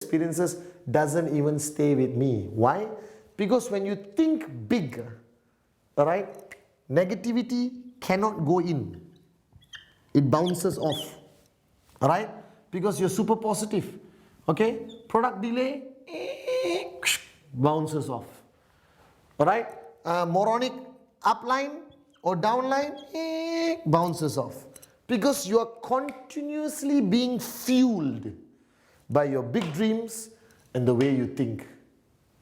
experiences doesn't even stay with me. Why? Because when you think big, alright, negativity cannot go in. It bounces off. Alright? Because you're super positive. Okay? Product delay, bounces off. Alright? Moronic upline or downline, bounces off. Because you are continuously being fueled by your big dreams and the way you think.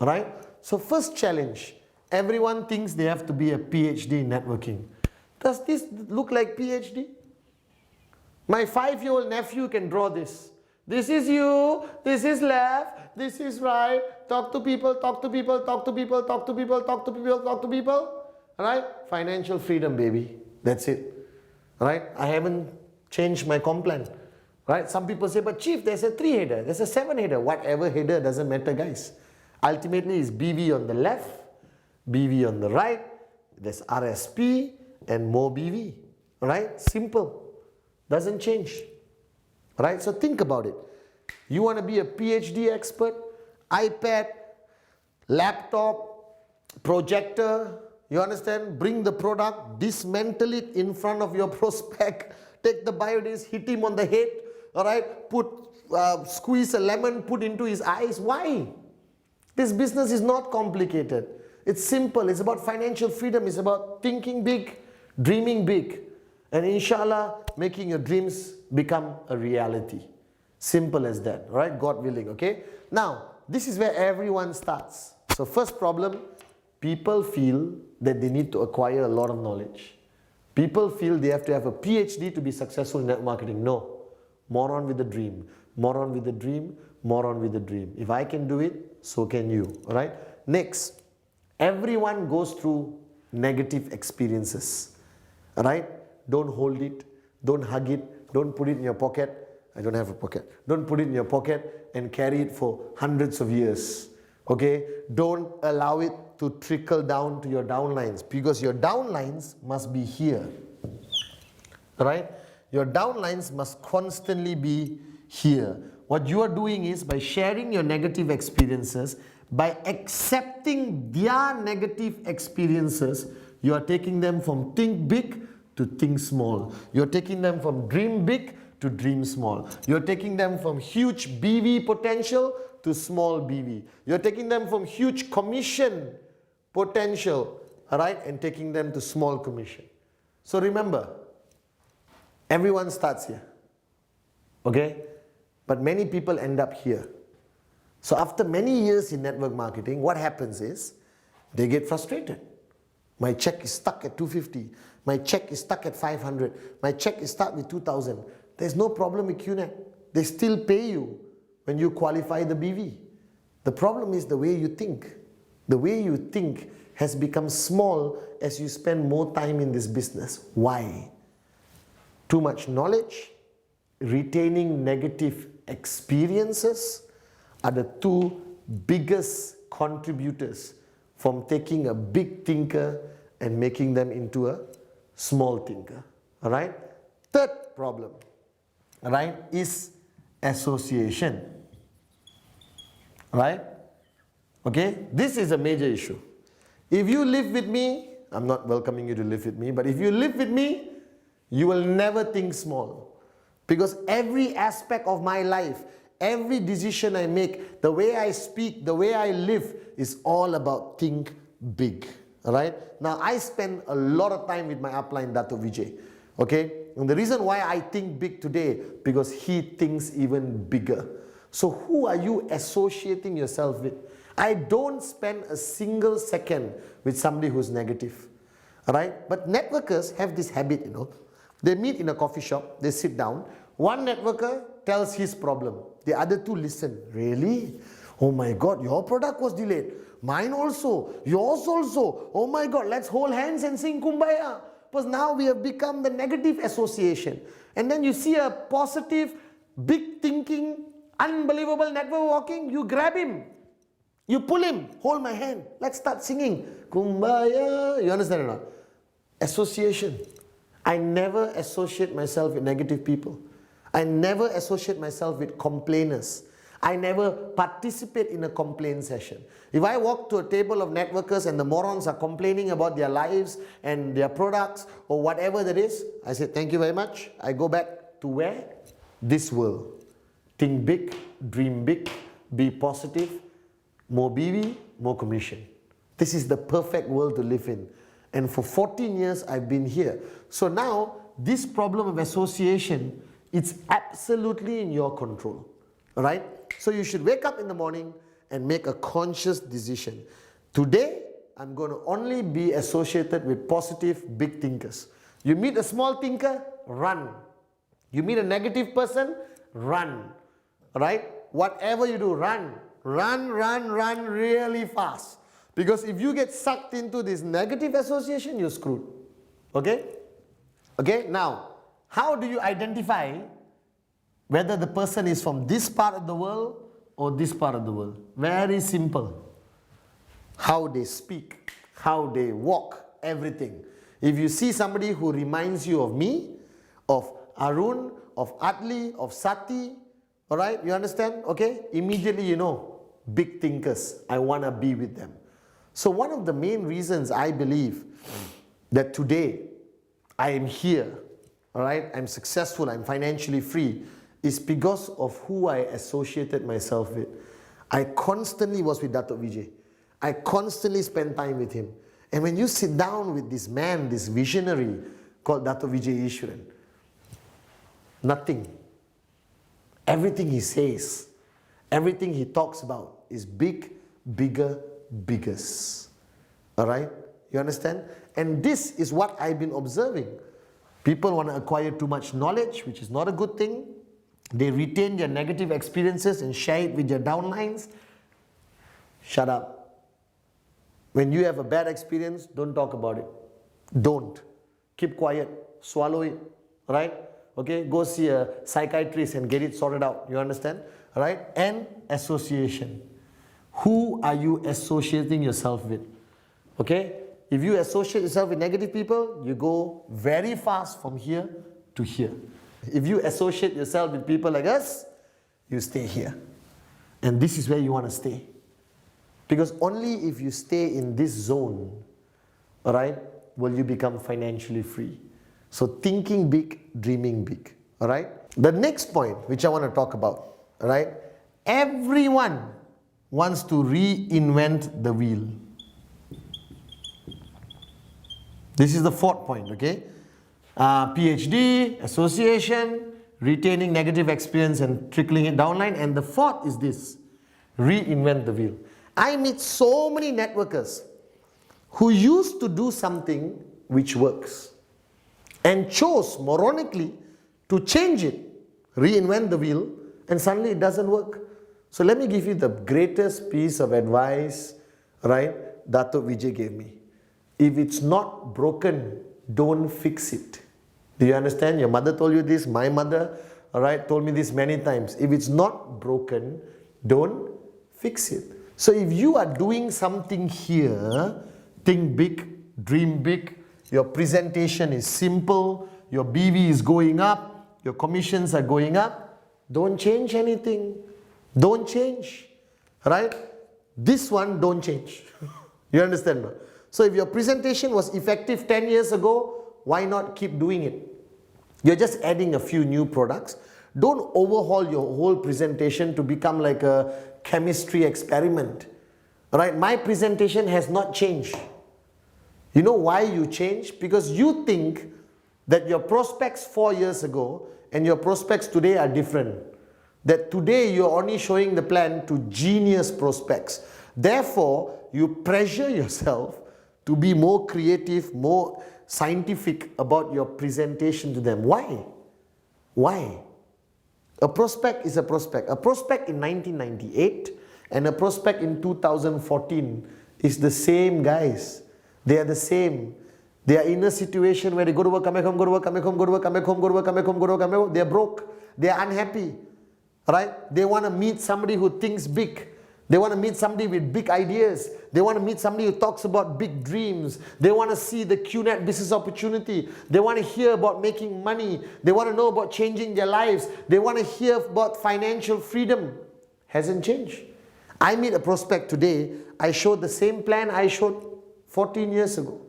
Alright? So first challenge, everyone thinks they have to be a PhD in networking. Does this look like PhD? My 5-year-old nephew can draw this. This is you, this is left, this is right. Talk to people, talk to people, talk to people, talk to people, talk to people, talk to people. Alright? Financial freedom, baby. That's it. Alright? I haven't changed my comp plan. Right? Some people say, but chief, there's a 3-header, there's a 7-header. Whatever header doesn't matter, guys. Ultimately, it's BV on the left, BV on the right. There's RSP and more BV. Right? Simple. Doesn't change. Right? So think about it. You want to be a PhD expert? iPad, laptop, projector, you understand? Bring the product, dismantle it in front of your prospect, take the biodis, hit him on the head, alright? Squeeze a lemon, put into his eyes. Why? This business is not complicated. It's simple. It's about financial freedom. It's about thinking big, dreaming big, and inshallah, making your dreams become a reality. Simple as that, alright? God willing, okay? Now, this is where everyone starts. So first problem, people feel that they need to acquire a lot of knowledge. People feel they have to have a PhD to be successful in network marketing. No. Moron with a dream. Moron with a dream. Moron with a dream. If I can do it, so can you. Alright? Next, everyone goes through negative experiences. Alright? Don't hold it. Don't hug it. Don't put it in your pocket. I don't have a pocket. Don't put it in your pocket and carry it for hundreds of years. Okay? Don't allow it to trickle down to your downlines, because your downlines must be here. Right? Your downlines must constantly be here. What you are doing is, by sharing your negative experiences, by accepting their negative experiences, you are taking them from think big to think small. You're taking them from dream big to dream small. You're taking them from huge BV potential to small BV. You're taking them from huge commission potential, alright, and taking them to small commission. So remember, everyone starts here, okay? But many people end up here. So after many years in network marketing, what happens is, they get frustrated. My check is stuck at 250. My check is stuck at 500. My check is stuck with 2000. There's no problem with QNet. They still pay you when you qualify the BV. The problem is the way you think. The way you think has become small as you spend more time in this business. Why? Too much knowledge, retaining negative experiences are the two biggest contributors from taking a big thinker and making them into a small thinker. Alright? Third problem, alright, is association. Right? Okay? This is a major issue. If you live with me, I'm not welcoming you to live with me, but if you live with me, you will never think small. Because every aspect of my life, every decision I make, the way I speak, the way I live, is all about think big. Alright? Now, I spend a lot of time with my upline, Dato Vijay. Okay? And the reason why I think big today, because he thinks even bigger. So who are you associating yourself with? I don't spend a single second with somebody who's negative. Alright? But networkers have this habit, you know. They meet in a coffee shop, they sit down. One networker tells his problem. The other two listen. Really? Oh my God, your product was delayed. Mine also. Yours also. Oh my God, let's hold hands and sing Kumbaya. Because now we have become the negative association. And then you see a positive, big thinking, unbelievable network walking, you grab him. You pull him, hold my hand, let's start singing Kumbaya. You understand or not? Association. I never associate myself with negative people. I never associate myself with complainers. I never participate in a complaint session. If I walk to a table of networkers and the morons are complaining about their lives and their products or whatever that is, I say, thank you very much. I go back to where? This world. Think big, dream big, be positive, more BV, more commission. This is the perfect world to live in. And for 14 years, I've been here. So now, this problem of association, it's absolutely in your control. Right? So you should wake up in the morning and make a conscious decision. Today, I'm going to only be associated with positive big thinkers. You meet a small thinker, run. You meet a negative person, run. Right? Whatever you do, run. Run, run, run really fast. Because if you get sucked into this negative association, you're screwed. Okay? Okay, now, how do you identify whether the person is from this part of the world or this part of the world? Very simple. How they speak, how they walk, everything. If you see somebody who reminds you of me, of Arun, of Atli, of Sati, all right, you understand? Okay, immediately you know, big thinkers, I want to be with them. So one of the main reasons I believe that today I am here, all right, I'm successful, I'm financially free, is because of who I associated myself with. I constantly was with Dato' Vijay. I constantly spent time with him. And when you sit down with this man, this visionary called Dato' Vijay Ishwaran, nothing. Everything he says, everything he talks about is big, bigger, biggest. All right? You understand? And this is what I've been observing. People want to acquire too much knowledge, which is not a good thing. They retain their negative experiences and share it with their downlines. Shut up. When you have a bad experience, don't talk about it. Don't. Keep quiet. Swallow it. Right? Okay? Go see a psychiatrist and get it sorted out. You understand? Right? And association. Who are you associating yourself with? Okay? If you associate yourself with negative people, you go very fast from here to here. If you associate yourself with people like us, you stay here. And this is where you want to stay. Because only if you stay in this zone, all right, will you become financially free. So thinking big, dreaming big. All right? The next point which I want to talk about, all right, everyone wants to reinvent the wheel. This is the fourth point, okay? PhD, association, retaining negative experience and trickling it downline. And the fourth is this, reinvent the wheel. I meet so many networkers who used to do something which works and chose moronically to change it, reinvent the wheel, and suddenly it doesn't work. So let me give you the greatest piece of advice, right, Dato' Vijay gave me. If it's not broken, don't fix it. Do you understand? Your mother told you this, my mother, all right, told me this many times. If it's not broken, don't fix it. So if you are doing something here, think big, dream big, your presentation is simple, your BV is going up, your commissions are going up, don't change anything. Don't change, right? This one, don't change. You understand? No? So if your presentation was effective 10 years ago, why not keep doing it? You're just adding a few new products. Don't overhaul your whole presentation to become like a chemistry experiment. Right? My presentation has not changed. You know why you changed? Because you think that your prospects 4 years ago and your prospects today are different. That today you're only showing the plan to genius prospects. Therefore, you pressure yourself to be more creative, more scientific about your presentation to them. Why? Why? A prospect is a prospect. A prospect in 1998 and a prospect in 2014 is the same, guys. They are the same. They are in a situation where they go to work, come back home, go to work, come back home, go to work, come back home, go to work, come back home, go to work, come back home. They are broke. They are unhappy. Right? They want to meet somebody who thinks big. They want to meet somebody with big ideas. They want to meet somebody who talks about big dreams. They want to see the QNet business opportunity. They want to hear about making money. They want to know about changing their lives. They want to hear about financial freedom. Hasn't changed. I meet a prospect today, I show the same plan I showed 14 years ago.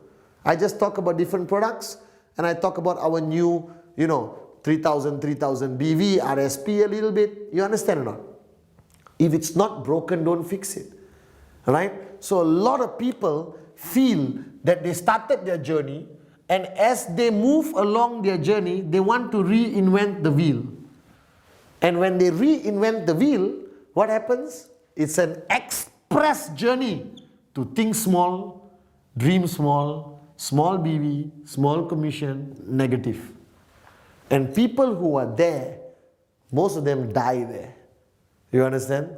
I just talk about different products and I talk about our new, 3000 BV, RSP a little bit. You understand or not? If it's not broken, don't fix it. Right? So a lot of people feel that they started their journey, and as they move along their journey, they want to reinvent the wheel. And when they reinvent the wheel, what happens? It's an express journey to think small, dream small, small BV, small commission, negative. And people who are there, most of them die there. You understand?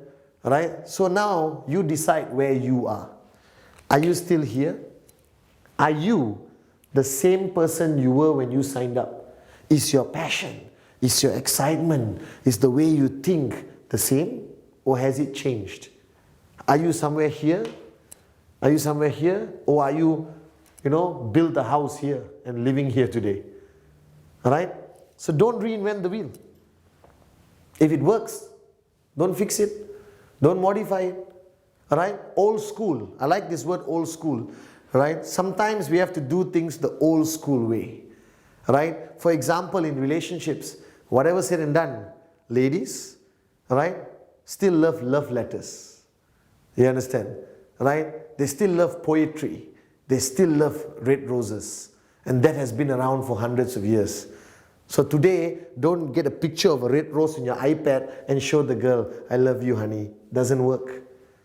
Right? So now you decide where you are. Are you still here? Are you the same person you were when you signed up? Is your passion, is your excitement, is the way you think the same? Or has it changed? Are you somewhere here? Are you somewhere here? Or are you, built a house here and living here today? Alright? So don't reinvent the wheel. If it works, don't fix it. Don't modify it. Alright? Old school. I like this word, old school. Right? Sometimes we have to do things the old school way. Right? For example, in relationships, whatever said and done, ladies, right, still love love letters. You understand? Right? They still love poetry. They still love red roses. And that has been around for hundreds of years. So today, don't get a picture of a red rose in your iPad and show the girl, I love you, honey. Doesn't work.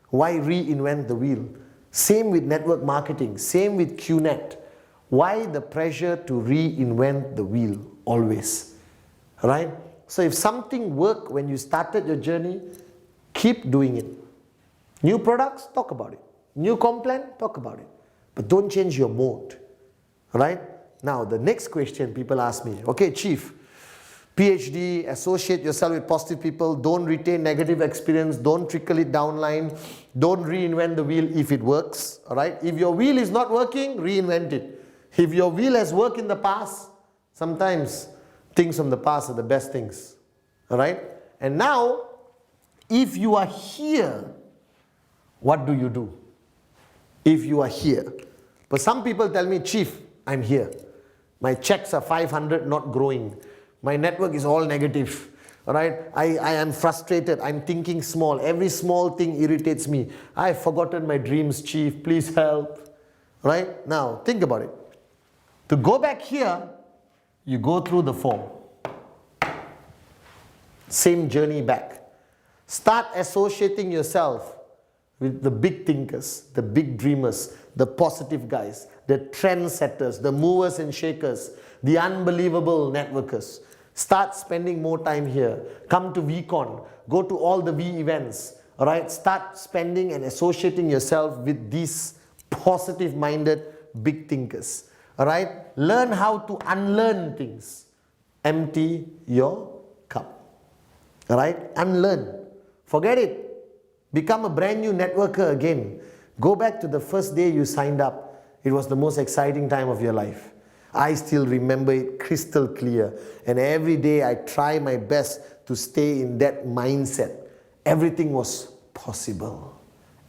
Why reinvent the wheel? Same with network marketing. Same with QNet. Why the pressure to reinvent the wheel always? Right? So if something worked when you started your journey, keep doing it. New products, talk about it. New comp plan, talk about it. But don't change your mode. Right? Now, the next question people ask me, okay, Chief, PhD, associate yourself with positive people, don't retain negative experience, don't trickle it downline, don't reinvent the wheel if it works, all right? If your wheel is not working, reinvent it. If your wheel has worked in the past, sometimes things from the past are the best things, all right? And now, if you are here, what do you do? If you are here. But some people tell me, Chief, I'm here. My checks are 500, not growing. My network is all negative. Right? I am frustrated. I'm thinking small. Every small thing irritates me. I've forgotten my dreams, Chief. Please help. Right? Now, think about it. To go back here, you go through the form. Same journey back. Start associating yourself with the big thinkers, the big dreamers, the positive guys, the trendsetters, the movers and shakers, the unbelievable networkers. Start spending more time here. Come to VCon. Go to all the V events. All right? Start spending and associating yourself with these positive-minded big thinkers. All right? Learn how to unlearn things. Empty your cup. All right? Unlearn. Forget it. Become a brand new networker again. Go back to the first day you signed up. It was the most exciting time of your life. I still remember it crystal clear. And every day I try my best to stay in that mindset. Everything was possible.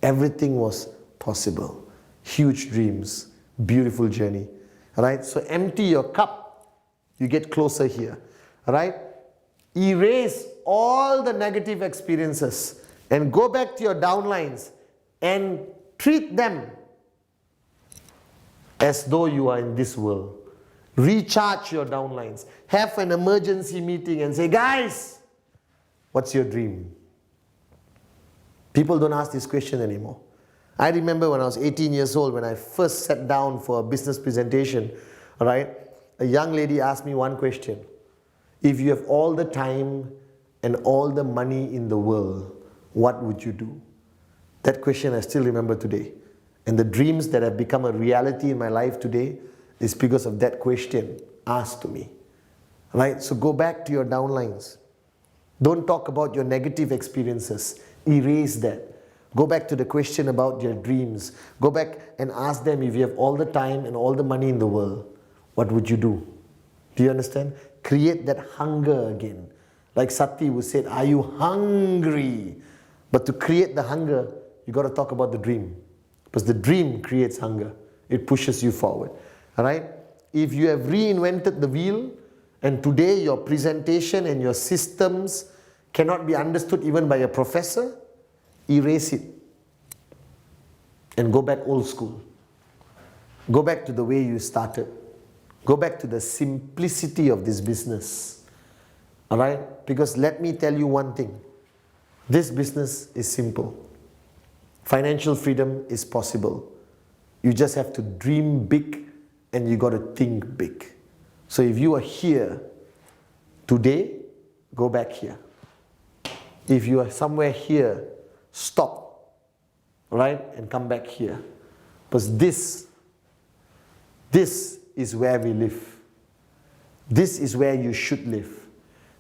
Everything was possible. Huge dreams. Beautiful journey. Alright? So empty your cup. You get closer here. Alright? Erase all the negative experiences and go back to your downlines and treat them as though you are in this world. Recharge your downlines. Have an emergency meeting and say, guys, what's your dream? People don't ask this question anymore. I remember when I was 18 years old, when I first sat down for a business presentation, right? A young lady asked me one question. If you have all the time and all the money in the world, what would you do? That question I still remember today. And the dreams that have become a reality in my life today is because of that question asked to me. Right? So go back to your downlines. Don't talk about your negative experiences. Erase that. Go back to the question about your dreams. Go back and ask them, if you have all the time and all the money in the world, what would you do? Do you understand? Create that hunger again. Like Sati who said, are you hungry? But to create the hunger, you got to talk about the dream. Because the dream creates hunger. It pushes you forward. All right? If you have reinvented the wheel, and today your presentation and your systems cannot be understood even by a professor, erase it and go back old school. Go back to the way you started. Go back to the simplicity of this business. All right? Because let me tell you one thing. This business is simple. Financial freedom is possible. You just have to dream big and you got to think big. So if you are here today, go back here. If you are somewhere here, stop, right, and come back here. Because this is where we live. This is where you should live.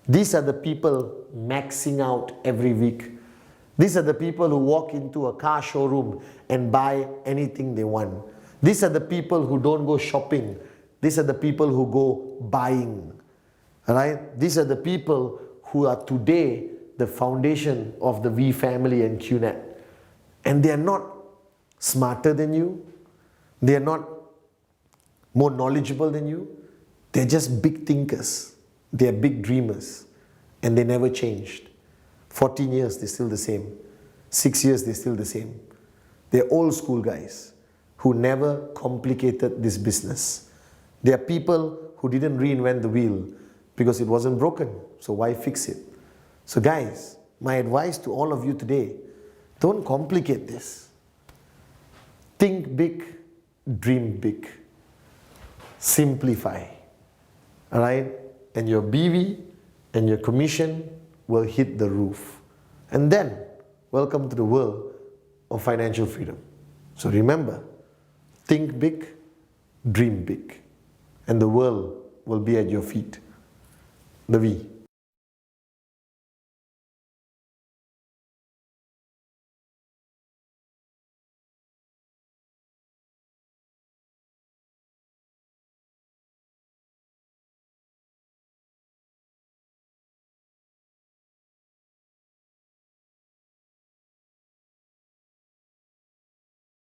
These are the people maxing out every week. These are the people who walk into a car showroom and buy anything they want. These are the people who don't go shopping. These are the people who go buying. Right? These are the people who are today the foundation of the V family and QNet. And they are not smarter than you. They are not more knowledgeable than you. They're just big thinkers. They are big dreamers. And they never changed. 14 years, they're still the same. 6 years, they're still the same. They're old school guys who never complicated this business. They are people who didn't reinvent the wheel because it wasn't broken. So why fix it? So guys, my advice to all of you today, don't complicate this. Think big, dream big. Simplify. All right? And your BV and your commission will hit the roof. And then, welcome to the world of financial freedom. So remember, think big, dream big, and the world will be at your feet. The V.